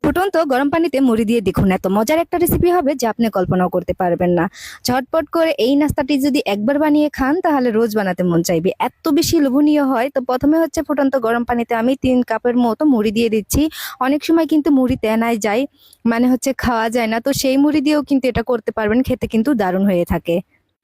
ফুটন্ত গরম পানিতে মুড়ি দিয়ে দেখুন, এত মজার একটা রেসিপি হবে যে আপনি কল্পনাও করতে পারবেন না। ঝটপট করে এই নাস্তাটি যদি একবার বানিয়ে খান তাহলে রোজ বানাতে মন চাইবে, এত বেশি লোভনীয় হয়। তো প্রথমে হচ্ছে ফুটন্ত গরম পানিতে আমি 3 কাপের মতো মুড়ি দিয়ে দিচ্ছি। অনেক সময় কিন্তু মুড়ি তেনায় যায়, মানে হচ্ছে খাওয়া যায় না, তো সেই মুড়ি দিয়েও কিন্তু এটা করতে পারবেন, খেতে কিন্তু দারুণ হয়ে থাকে।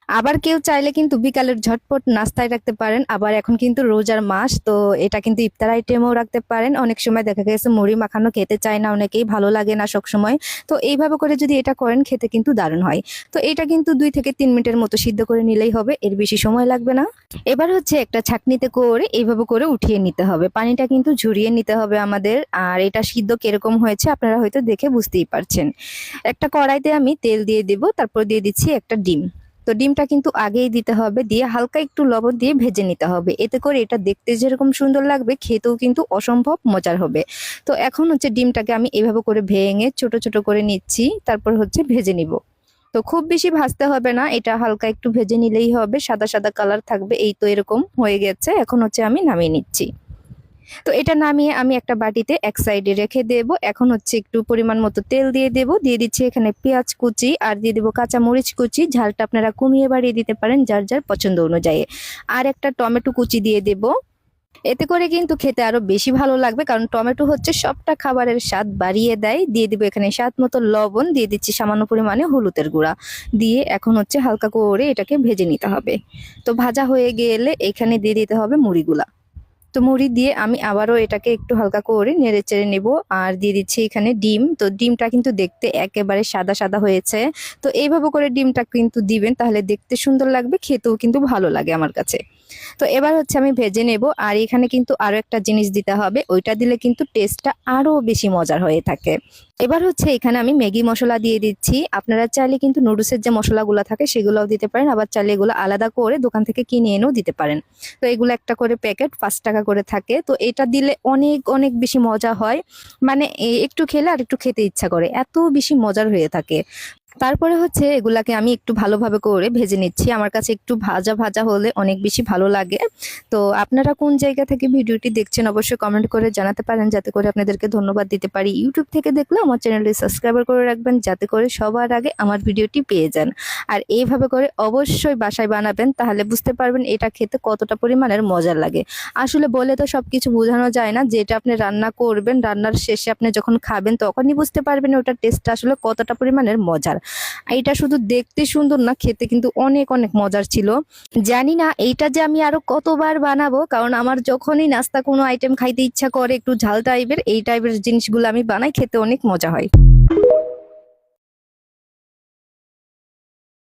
আবার কেউ চাইলে কিন্তু বিকালের ঝটপট নাস্তায় রাখতে পারেন। আবার এখন কিন্তু রোজার মাস, তো এটা কিন্তু ইফতার আইটেমও রাখতে পারেন। অনেক সময় দেখা গেছে মুড়ি মাখানো খেতে চায় না অনেকেই, ভালো লাগে না সব সময়। তো এইভাবে করে যদি এটা করেন খেতে কিন্তু দারুণ হয়। তো এটা কিন্তু 2 থেকে 3 মিনিটের মতো সিদ্ধ করে নিলেই হবে, এর বেশি সময় লাগবে না। এবার হচ্ছে একটা ছাঁকনিতে করে এইভাবে করে উঠিয়ে নিতে হবে, পানিটা কিন্তু ঝরিয়ে নিতে হবে আমাদের। আর এটা সিদ্ধ কিরকম হয়েছে আপনারা হয়তো দেখে বুঝতেই পারছেন। একটা কড়াইতে আমি তেল দিয়ে দিব, তারপর দিয়ে দিচ্ছি একটা ডিম। তো ডিমটা কিন্তু আগেই দিতে হবে, দিয়ে হালকা একটু লবণ দিয়ে ভেজে নিতে হবে। এতে করে এটা দেখতে যেরকম সুন্দর লাগবে, খেতেও কিন্তু অসম্ভব মজার হবে। তো এখন হচ্ছে ডিমটাকে আমি এভাবে করে ভেঙে ছোট ছোট করে নিচ্ছি, তারপর হচ্ছে ভেজে নিব। তো খুব বেশি ভাজতে হবে না, এটা হালকা একটু ভেজে নিলেই হবে, সাদা সাদা কালার থাকবে। এই তো এরকম হয়ে গেছে, এখন হচ্ছে আমি নামিয়ে নিচ্ছি। তো এটা নামিয়ে আমি একটা বাটিতে এক সাইডে রেখে দেব। এখন হচ্ছে একটু পরিমাণ মতো তেল দিয়ে দেব, দিয়ে দিচ্ছি এখানে পেঁয়াজ কুচি আর দিয়ে দেবো কাঁচা মরিচ কুচি। ঝালটা আপনারা কমিয়ে বাড়িয়ে দিতে পারেন যার যার পছন্দ অনুযায়ী। আর একটা টমেটো কুচি দিয়ে দেব। এতে করে কিন্তু খেতে আরো বেশি ভালো লাগবে, কারণ টমেটো হচ্ছে সবটা খাবারের স্বাদ বাড়িয়ে দেয়। দিয়ে দিব এখানে স্বাদ মতো লবণ, দিয়ে দিচ্ছি সামান্য পরিমাণে হলুদের গুঁড়া। দিয়ে এখন হচ্ছে হালকা করে এটাকে ভেজে নিতে হবে। তো ভাজা হয়ে গেলে এখানে দিয়ে দিতে হবে মুড়িগুলা। তো মুড়ি দিয়ে আমি আবারও এটাকে একটু হালকা করে নেড়ে চেড়ে নেব। আর দিয়ে দিচ্ছি এখানে ডিম। তো ডিমটা কিন্তু দেখতে একেবারে সাদা সাদা হয়েছে। তো এইভাবে করে ডিমটা কিন্তু দিবেন, তাহলে দেখতে সুন্দর লাগবে, খেতেও কিন্তু ভালো লাগে আমার কাছে। তো এবার হচ্ছে আমি ভেজে নেব। আর এখানে কিন্তু আরো একটা জিনিস দিতে হবে, ওইটা দিলে কিন্তু টেস্টটা আরো বেশি মজার হয়ে থাকে। এবার হচ্ছে এখানে আমি ম্যাগি মশলা দিয়ে দিচ্ছি। আপনারা চাইলে কিন্তু নুডলসের যে মশলাগুলো থাকে সেগুলোও দিতে পারেন, আবার চাইলে এগুলো আলাদা করে দোকান থেকে কিনে এনেও দিতে পারেন। তো এগুলো একটা করে প্যাকেট 5 টাকা করে থাকে। তো এটা দিলে অনেক অনেক বেশি মজা হয়, মানে একটু খেলে আর একটু খেতে ইচ্ছা করে, এত বেশি মজার হয়ে থাকে। তারপরে হচ্ছে এগুলাকে আমি একটু ভালোভাবে করে ভেজে নিচ্ছি। আমার কাছে একটু ভাজা ভাজা হলে অনেক বেশি ভালো লাগে। তো আপনারা কোন জায়গা থেকে ভিডিওটি দেখছেন অবশ্যই কমেন্ট করে জানাতে পারেন, যাতে করে আপনাদেরকে ধন্যবাদ দিতে পারি। ইউটিউব থেকে দেখলে আমার চ্যানেলটি সাবস্ক্রাইব করে রাখবেন, যাতে করে সবার আগে আমার ভিডিওটি পেয়ে যান। আর এইভাবে করে অবশ্যই বাসায় বানাবেন, তাহলে বুঝতে পারবেন এটা খেতে কতটা পরিমাণের মজার লাগে। আসলে বলে তো সবকিছু বোঝানো যায় না, যেটা আপনি রান্না করবেন, রান্নার শেষে আপনি যখন খাবেন তখনই বুঝতে পারবেন ওটার টেস্টটা আসলে কতটা পরিমাণের মজার। এটা শুধু দেখতে সুন্দর না, খেতে কিন্তু অনেক অনেক মজার ছিল। জানি না এইটা যে আমি আরো কতবার বানাবো, কারণ আমার যখনই নাস্তা কোনো আইটেম খাইতে ইচ্ছা করে একটু ঝাল টাইপের, এই টাইপের জিনিসগুলো আমি বানাই, খেতে অনেক মজা হয়।